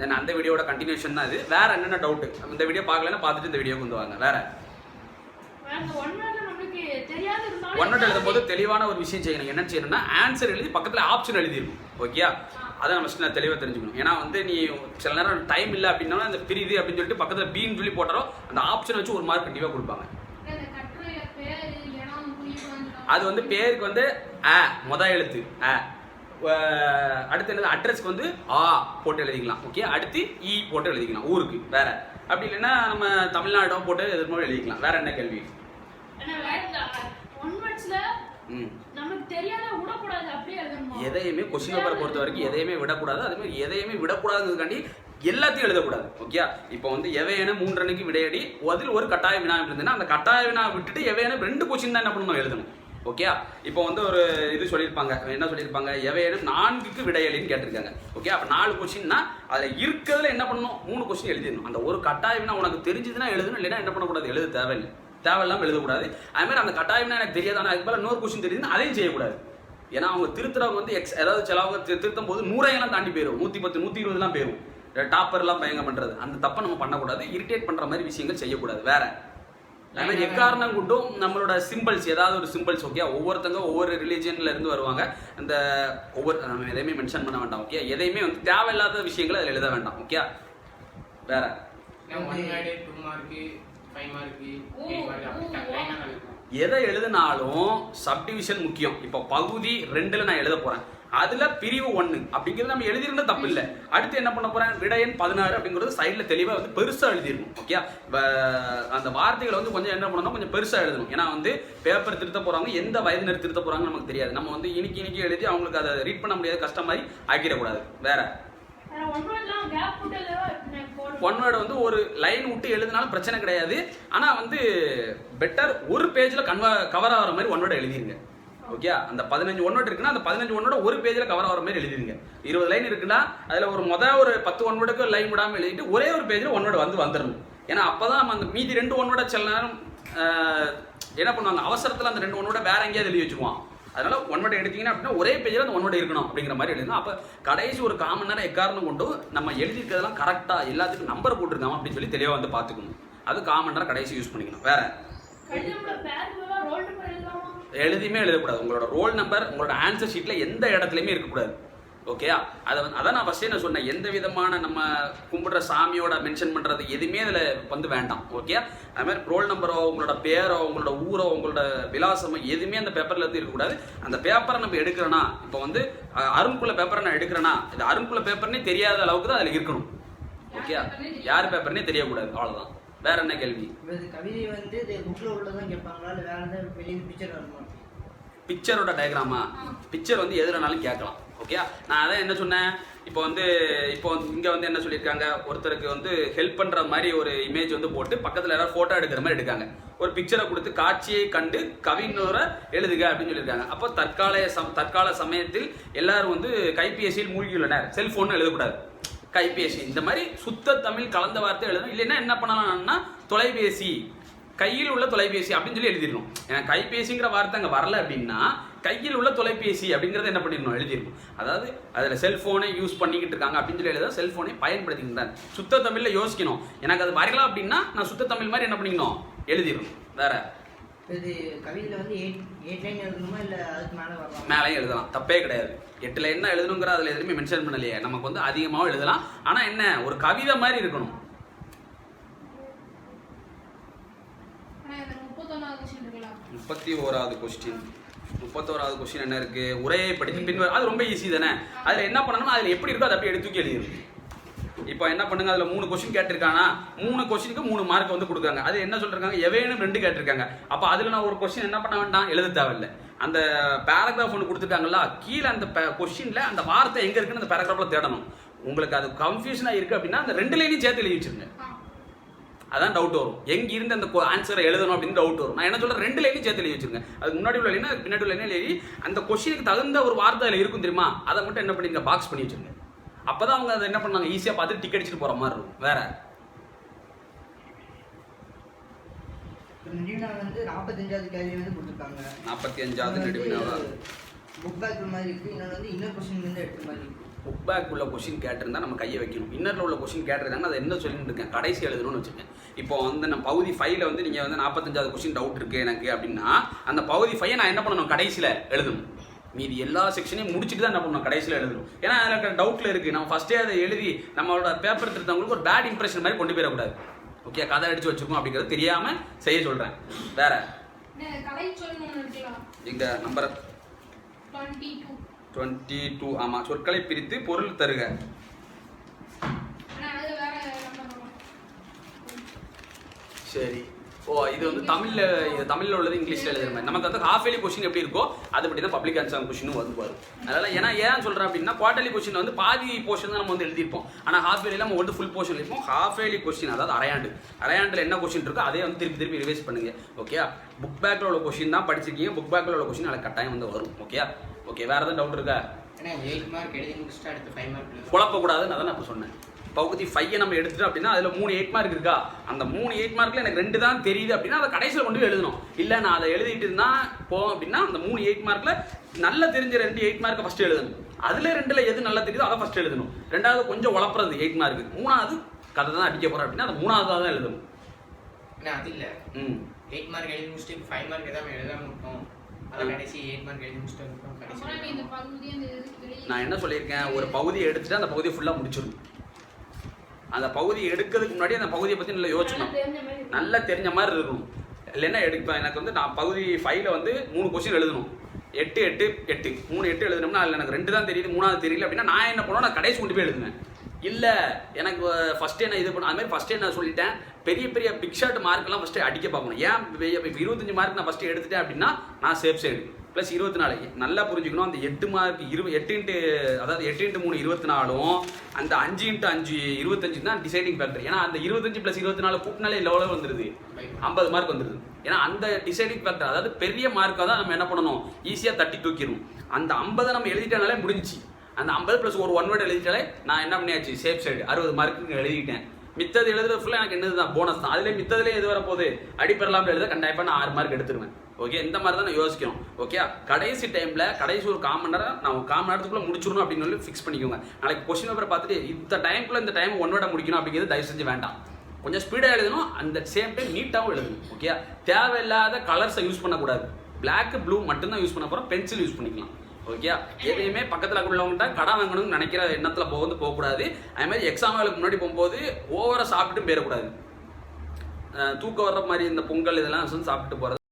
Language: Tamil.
தென் அந்த வீடியோட கண்டினியூஷன் தான் இது. வேற என்னென்ன டவுட் இந்த வீடியோ பார்க்கலன்னா பார்த்துட்டு இந்த வீடியோ கொண்டு வாங்க. வேற ஒன் வேர்ட் எழுதும் போது தெளிவான ஒரு விஷயம் செய்யணும். என்ன செய்யணும்னா ஆன்சர் எழுதி பக்கத்தில் ஆப்ஷன் எழுதிருக்கும். ஓகே, அதை நம்ம ஃபஸ்ட்டு நான் தெளிவாக தெரிஞ்சுக்கணும். ஏன்னா வந்து நீ சில நேரம் டைம் இல்லை அப்படின்னா அந்த பிரிது அப்படின்னு சொல்லிட்டு பக்கத்தில் பீன்னு சொல்லி போட்டாரோ அந்த ஆப்ஷன் வச்சு ஒரு மார்க் கண்டிப்பாக கொடுப்பாங்க. அது வந்து பேருக்கு வந்து மொதல் எழுத்து அடுத்து என்னது அட்ரஸ்க்கு வந்து போட்டு எழுதிக்கலாம். ஓகே, அடுத்து போட்டு எழுதிக்கலாம் ஊருக்கு. வேற அப்படி இல்லைன்னா நம்ம தமிழ்நாடு போட்டு எதிர்மொழி எழுதிக்கலாம். வேற என்ன கேள்வி? எதையுமே கொஸ்டின் பேப்பரை பொறுத்த வரைக்கும் எதையுமே விடக்கூடாது. அதே மாதிரி எதையுமே விடக்கூடாதுக்காண்டி எல்லாத்தையும் எழுதக்கூடாது. ஓகே, இப்போ வந்து எவையேனும் 3 அன்னைக்கு விடையடி அதில் ஒரு கட்டாய வினா இருந்ததுன்னா அந்த கட்டாய வினா விட்டுட்டு எவையேனும் 2 கொஸ்டின் தான் என்ன பண்ணணும் எழுதணும். ஓகே, இப்போ வந்து ஒரு இது சொல்லியிருப்பாங்க. என்ன சொல்லியிருப்பாங்க? எவையேனும் 4க்கு விடையலின்னு கேட்டிருக்காங்க. ஓகே, அப்போ 4 கொஸ்டின்னா அதில் இருக்கிறதுல என்ன பண்ணணும்? 3 கொஸ்டின் எழுதிடணும். அந்த ஒரு கட்டாய வினா உனக்கு தெரிஞ்சதுன்னா எழுதணும், இல்லைன்னா என்ன பண்ணக்கூடாது? எழுத தேவையில்லாமல் எழுதக்கூடாது. அதுமாதிரி அந்த கட்டாயம்னா எனக்கு தெரியாது, ஆனால் அதுக்கு மேலே இன்னொரு கொஸ்டின் தெரியுதுன்னு அதையும் செய்யக்கூடாது. ஏன்னா அவங்க திருத்துறவங்க வந்து ஏதாவது சிலவங்க திருத்தும் போது 100 தாண்டி போயிடும், 110 120 போயிடும். டாப்பர்லாம் பயங்க பண்ணுறது அந்த தப்பை நம்ம பண்ணக்கூடாது. இரிட்டேட் பண்ணுற மாதிரி விஷயங்கள் செய்யக்கூடாது. வேற அதுமாதிரி எக்காரணம் கொண்டும் நம்மளோட சிம்பிள்ஸ் ஏதாவது ஒரு சிம்பிள்ஸ். ஓகே, ஒவ்வொருத்தங்க ஒவ்வொரு ரிலீஜியன்ல இருந்து வருவாங்க. அந்த நம்ம எதையுமே மென்ஷன் பண்ண வேண்டாம். ஓகே, எதையுமே வந்து தேவையில்லாத விஷயங்களை அதில் எழுத வேண்டாம். ஓகே, வேற எதை எழுதினாலும் சப்டிவிஷன் முக்கியம். இப்போ பகுதி 2ல் நான் எழுத போறேன், அதுல பிரிவு 1 அப்படிங்கிறது நம்ம எழுதிருந்தா தப்பு இல்லை. அடுத்து என்ன பண்ண போறேன்? விடை எண் 16 அப்படிங்கிறது சைட்ல தெளிவா வந்து பெருசா எழுதிருக்கும். ஓகே, அந்த வார்த்தைகளை வந்து கொஞ்சம் என்ன பண்ணணும், கொஞ்சம் பெருசா எழுதணும். ஏன்னா வந்து பேப்பர் திருத்த போறாங்க, எந்த வயதினர் திருத்த போறாங்கன்னு நமக்கு தெரியாது. நம்ம வந்து இன்னைக்கு எழுதி அவங்களுக்கு அதை ரீட் பண்ண முடியாத கஷ்டம் மாதிரி ஆக்கிடக்கூடாது. வேற ஒன் வேர்டு வந்து ஒரு லைன் விட்டு எழுதினாலும் பிரச்சனை கிடையாது. ஆனா வந்து பெட்டர் ஒரு பேஜ்ல கவர் ஆகிற மாதிரி ஒன் வேர்டு எழுதிருங்க. ஓகே, அந்த 15 ஒன் வேர்டு இருக்குன்னா அந்த 15 ஒன் வேர்டு ஒரு பேஜ்ல கவர் ஆகிற மாதிரி எழுதிருங்க. 20 லைன் இருக்குன்னா அதுல ஒரு ஒரு 10 ஒன் வேர்டுக்கு லைன் விடாம எழுதிட்டு ஒரே ஒரு பேஜ்ல ஒன் வேர்டு வந்துடணும். ஏன்னா அப்பதான் நம்ம அந்த மீதி 2 ஒன் வேர்டை சில நேரம் என்ன பண்ணுவாங்க, அவசரத்துல அந்த 2 ஒன் வேர்டை வேற எங்கேயாவது எழுதி வச்சுக்குவான். அதனால ஒன் வேர்டு எடுத்தீங்கன்னா அப்படின்னா ஒரே பேஜில் அந்த ஒன் வேர்டு இருக்கணும் அப்படிங்கிற மாதிரி எழுதணும். அப்போ கடைசி ஒரு 1/4 மணி நேரம் எக்காரணம் கொண்டு நம்ம எழுதிருக்கிறதெல்லாம் கரெக்டாக எல்லாத்துக்கும் நம்பர் போட்டுருக்காம அப்படின்னு சொல்லி தெளிவாக வந்து பார்த்துக்கணும். அது 1/4 மணி நேரம் கடைசி யூஸ் பண்ணிக்கணும். வேற எழுதியுமே எழுதக்கூடாது. உங்களோட ரோல் நம்பர் உங்களோட ஆன்சர் ஷீட்டில் எந்த இடத்துலையுமே இருக்கக்கூடாது. ஓகே, அதான் நான் ஃபஸ்ட்டே நான் சொன்னேன், எந்த விதமான நம்ம கும்பிடுற சாமியோட மென்ஷன் பண்ணுறது எதுவுமே அதில் வந்து வேண்டாம். ஓகே, அதுமாதிரி ரோல் நம்பரோ உங்களோட பேரோ உங்களோட ஊரோ உங்களோட விலாசமோ எதுவுமே அந்த பேப்பரில் இருந்து இருக்கக்கூடாது. அந்த பேப்பரை நம்ம எடுக்கிறோன்னா, இப்போ வந்து அருண்குள்ள பேப்பரை நான் எடுக்கிறேன்னா இது அருண்குள்ள பேப்பர்னே தெரியாத அளவுக்கு தான் அதில் இருக்கணும். ஓகே, யார் பேப்பர்னே தெரியக்கூடாது. அவ்வளோதான். வேற என்ன கேள்வி? கவிதை வந்து புக்கில் உள்ளதான் கேட்பாங்களா, இல்லை வேற ஏதாவது வெளியே பிக்சர் வரணுமா? பிக்சரோட டயக்ராமா? பிக்சர் வந்து எதுனாலும் கேட்கலாம். ஓகே, நான் அதான் என்ன சொன்னேன், இப்போ இங்கே வந்து என்ன சொல்லியிருக்காங்க, ஒருத்தருக்கு வந்து ஹெல்ப் பண்ணுற மாதிரி ஒரு இமேஜ் வந்து போட்டு பக்கத்தில் யாராவது ஃபோட்டோ எடுக்கிற மாதிரி எடுக்காங்க. ஒரு பிக்சரை கொடுத்து காட்சியை கண்டு கவிஞரை எழுதுக அப்படின்னு சொல்லியிருக்காங்க. அப்போ தற்கால சமயத்தில் எல்லாரும் வந்து கைபேசியில் மூழ்கி உள்ளனர். செல்ஃபோன் எழுதக்கூடாது, கைபேசி. இந்த மாதிரி சுத்த தமிழ் கலந்த வார்த்தை எழுதணும். இல்லைன்னா என்ன பண்ணலாம்னா தொலைபேசி, கையில் உள்ள தொலைபேசி அப்படின்னு சொல்லி எழுதிடணும். ஏன்னா கைபேசிங்கிற வார்த்தை அங்கே வரல அப்படின்னா கையில் உள்ள தொலைபேசி அப்படிங்கிறத என்ன பண்ணிடணும், எழுதிடணும். அதாவது அதில் செல்ஃபோனை யூஸ் பண்ணிக்கிட்டு இருக்காங்க அப்படின்னு சொல்லி எழுத செல்ஃபோனை பயன்படுத்திக்கிட்டாங்க. சுத்த தமிழில் யோசிக்கணும். எனக்கு அது வரலாம் அப்படின்னா நான் சுத்த தமிழ் மாதிரி என்ன பண்ணிக்கணும், எழுதிடணும். வேற இது கவிதையில் வந்து 8 லைன் எழுதணுமா, இல்லை அதுக்கு மேலே வரலாம்? மேலேயும் எழுதலாம், தப்பே கிடையாது. 8 லைன் தான் எழுதணுங்கிற அதில் எதுவுமே மென்ஷன் பண்ணலையே. நமக்கு வந்து அதிகமாகவும் எழுதலாம். ஆனால் என்ன, ஒரு கவிதை மாதிரி இருக்கணும். 31வது கொஸ்டின் என்ன இருக்கு? உரையை படித்து பின்வர். அது ரொம்ப ஈஸி தானே. அதில் என்ன பண்ணணும்னா அதில் எப்படி இருக்கோ அதை அப்படியே எடுத்து தூக்கி எழுதிடும். இப்போ என்ன பண்ணுங்க, அதில் 3 கொஸ்டின் கேட்டிருக்காங்கன்னா 3 கொஸ்டினுக்கு 3 மார்க் வந்து கொடுக்காங்க. அது என்ன சொல்றாங்க, எவையேனும் 2 கேட்டிருக்காங்க. அப்போ அதில் நான் ஒரு கொஸ்டின் என்ன பண்ண வேண்டாம், எழுத தேவையில்லை. அந்த பேராகிராஃப் ஒன்று கொடுத்துருக்காங்களா, கீழே அந்த கொஸ்டின்ல அந்த வார்த்தை எங்க இருக்குன்னு அந்த பேராகிராஃப்ல தேடணும். உங்களுக்கு அது கன்ஃபியூஷனா இருக்கு அப்படின்னா அந்த 2 லைனையும் சேர்த்து எழுதி வச்சிருங்க. அதான் டவுட் வரும், எங்க இருந்து அந்த ஆன்சரை எழுதணும் அப்படின்னு டவுட் வரும். நான் என்ன சொல்றேன், 2 லைனையும் சேர்த்து எழுதி வச்சிருங்க. அதுக்கு முன்னாடி உள்ள லைனா பின்னாடி உள்ள லைனா எழுதி அந்த கொஸ்டினுக்கு தகுந்த ஒரு வார்த்தை அதில் இருக்கும் தெரியுமா, அதை மட்டும் என்ன பண்ணிருங்க, பாக்ஸ் பண்ணி வச்சிருங்க. அப்பதான் அவங்க அதை என்ன பண்ணாங்க, ஈஸியா பார்த்து டிக்கெட் அடிச்சுட்டு போற மாதிரி இருக்கும். வேற வந்து 45வது கேள்வி வந்து கொடுத்துருக்காங்க. 45வது நெடுவினாவா புக் பேக் மாதிரி இருக்கு. இன்னொன்று வந்து இன்னொரு கொஸ்டின் வந்து எடுத்த மாதிரி இருக்கு. புக் பேக் உள்ள கொஸ்டின் கேட்டிருந்தா நம்ம கையை வைக்கணும். இன்னரில் உள்ள கொஸ்டின் கேட்டிருந்தாங்கன்னா அதை என்ன சொல்லிட்டு இருக்கேன், கடைசி எழுதணும்னு வச்சுக்கேன். இப்போ வந்து நம்ம பகுதி 5ல் வந்து நீங்கள் வந்து 45வது கொஸ்டின் டவுட் இருக்குது எனக்கு அப்படின்னா அந்த பகுதி 5 நான் என்ன பண்ணணும், கடைசியில் எழுதணும். மீதி எல்லா செக்ஷனையும் முடிச்சுட்டு தான் என்ன பண்ணணும், கடைசியில் எழுதணும். ஏன்னா அதில் டவுட்டில் இருக்குது, நம்ம ஃபஸ்ட்டே அதை எழுதி நம்மளோட பேப்பர் திருத்தவங்களுக்கு ஒரு பேட் இம்ப்ரெஷன் மாதிரி கொண்டு போயிடக்கூடாது. ஓகே, கதை அடிச்சு வச்சிருக்கோம் அப்படிங்கிறது தெரியாமல் செய்ய சொல்கிறேன். வேற இங்க நம்பர் 22 ஆமாம், சொற்களை பிரித்து பொருள் தருக. சரி, ஓ இது வந்து தமிழில் உள்ளது இங்கிலீஷில் எழுதுற மாதிரி. நமக்கு வந்து ஹாஃப் இயர்லி கொஸ்டின் எப்படி இருக்கோ அதுபடி தான் பப்ளிக் எக்ஸாம் கொஸ்டினும் வந்து வரும். அதனால ஏன் சொல்கிறேன் அப்படின்னா குவார்டர்லி கொஸ்டின் வந்து பாதி போர்ஷன் தான் நம்ம வந்து எழுதியிருப்போம். ஆனால் ஹாஃப் இயர்லியில் நம்ம வந்து ஃபுல் போர்ஷன் எழுதிப்போம். ஹாஃப் இயர்லி கொஸ்டின் அதாவது அரையாண்டில் என்ன கொஸ்டின் இருக்கோ அதே வந்து திருப்பி ரிவைஸ் பண்ணுங்க. ஓகே, புக் பேக்கில் உள்ள கொஸ்டின் தான் படிச்சிருக்கீங்க, புக் பேக்கில் உள்ள கொஸ்டின் அதில் கட்டாயம் வந்து வரும். ஓகே வேறு எதுவும் டவுட் இருக்கா? 8 மார்க் எழுதி முடிச்சுட்டு அடுத்து 5 மார்க் குழப்பக்கூடாதுன்னு அதான் நான் இப்போ சொன்னேன். பகுதி 5 நம்ம எடுத்துட்டோம் அப்படின்னா அதில் 3 8 மார்க் இருக்கா, அந்த 3 8 மார்க்கில் எனக்கு 2 தான் தெரியுது அப்படின்னா அதை கடைசியில் கொண்டு போய் எழுதணும். இல்லை நான் அதை எழுதிட்டு இருந்தால் போவோம் அப்படின்னா அந்த 3 8 மார்க்கில் நல்லா தெரிஞ்ச 2 8 மார்க்கை ஃபஸ்ட்டு எழுதணும். அதில் 2ல் எது நல்லா தெரியுதோ அதை ஃபஸ்ட்டு எழுதணும். 2வது கொஞ்சம் உழப்புறது 8 மார்க்கு, 3வது கதை தான் அடிக்க போகிறோம் அப்படின்னா அது 3வது தான் எழுதணும். அது இல்லை 8 மார்க் எழுதி முடிச்சுட்டு 5 மார்க் எதாவது எழுதாம விட்டோம், அதை கடைசி 8 மார்க் எழுதி முடிச்சுட்டு நான் என்ன சொல்லியிருக்கேன், ஒரு பகுதியை எடுத்துட்டு அந்த பகுதியை ஃபுல்லாக முடிச்சிடணும். அந்த பகுதியை எடுக்கிறதுக்கு முன்னாடி அந்த பகுதியை பற்றி நல்லா யோசிக்கணும், நல்லா தெரிஞ்ச மாதிரி இருக்கணும். இல்லைன்னா எனக்கு வந்து நான் பகுதி 5ல் வந்து 3 கொஸ்டின் எழுதணும், 8 8 8 3 8 எழுதணும்னா அதில் எனக்கு 2 தான் தெரியுது, 3வது தெரியல அப்படின்னா நான் என்ன பண்ணுவேன், நான் கடைசி கொண்டு போய் எழுதுவேன். இல்லை எனக்கு ஃபஸ்ட்டே நான் இது பண்ண அதுமாதிரி ஃபஸ்ட்டே நான் சொல்லிட்டேன், பெரிய பிக் ஷாட் மார்க்கெல்லாம் ஃபஸ்ட்டு அடிக்க பார்க்கணும். ஏன் இப்போ 25 மார்க் நான் ஃபஸ்ட்டு எடுத்துட்டேன் அப்படின்னா நான் சேஃப் சைடு ப்ளஸ் 24 நல்லா புரிஞ்சுக்கணும். அந்த 8 மார்க் 8 அதாவது 8 × 3 24ம் அந்த 5 × 5 25 தான் டிசைடிங் ஃபேக்டர். ஏன்னா அந்த 25 + 24 கூட்டினாலே எவ்வளோ வந்துடுது, 50 மார்க் வந்துடுது. ஏன்னா அந்த டிசைடிங் ஃபேக்டர் அதாவது பெரிய மார்க்காக தான் நம்ம என்ன பண்ணணும், ஈஸியாக தட்டி தூக்கிடணும். அந்த 50 நம்ம எழுதிட்டனாலே முடிஞ்சிச்சு. அந்த 50 + ஒரு 1 வேர்டு எழுதிட்டாலே நான் என்ன பண்ணியாச்சு, சேஃப் சைடு 60 மார்க்கு எழுதிட்டேன். மித்தது எழுதுறது ஃபுல்லாக எனக்கு என்னது தான், போனஸ் தான். அதிலே மித்ததுலேயே எது வர போகுது, அடிப்பெறலாமல் எழுத கண்டிப்பாக நான் 6 மார்க் எடுத்துருவேன். ஓகே, இந்த மாதிரி தான் நான் யோசிக்கணும். ஓகே, கடைசி டைமில் கடைசி ஒரு 1/4 மணி நேரம் நான் 1/4 மணி நேரத்துக்குள்ளே முடிச்சிடணும் அப்படின்னு சொல்லி ஃபிக்ஸ் பண்ணிக்கோங்க. நாளைக்கு கொஸ்டின் பேப்பரை பார்த்துட்டு இந்த டைமுக்குள்ளே இந்த டைம் 1 வேர்டை முடிக்கணும் அப்படிங்கிறது தயவு செஞ்சு வேண்டாம். கொஞ்சம் ஸ்பீடாக எழுதணும், அந்த சேம் டைம் நீட்டாகவும் எழுதணும். ஓகே, தேவையில்லாத கலர்ஸை யூஸ் பண்ணக்கூடாது. பிளாக் ப்ளூ மட்டும்தான் யூஸ் பண்ண போகிறோம், பென்சில் யூஸ் பண்ணிக்கலாம். ஓகே, எதையுமே பக்கத்தில் உள்ளவங்கள்ட்ட கடை வாங்கணும்னு நினைக்கிற எண்ணத்தில் போகக்கூடாது. அதுமாதிரி எக்ஸாம் வேலைக்கு முன்னாடி போகும்போது ஓவராக சாப்பிட்டு போயிடக்கூடாது. தூக்கம் வர்ற மாதிரி இந்த பொங்கல் இதெல்லாம் சாப்பிட்டு போகிறது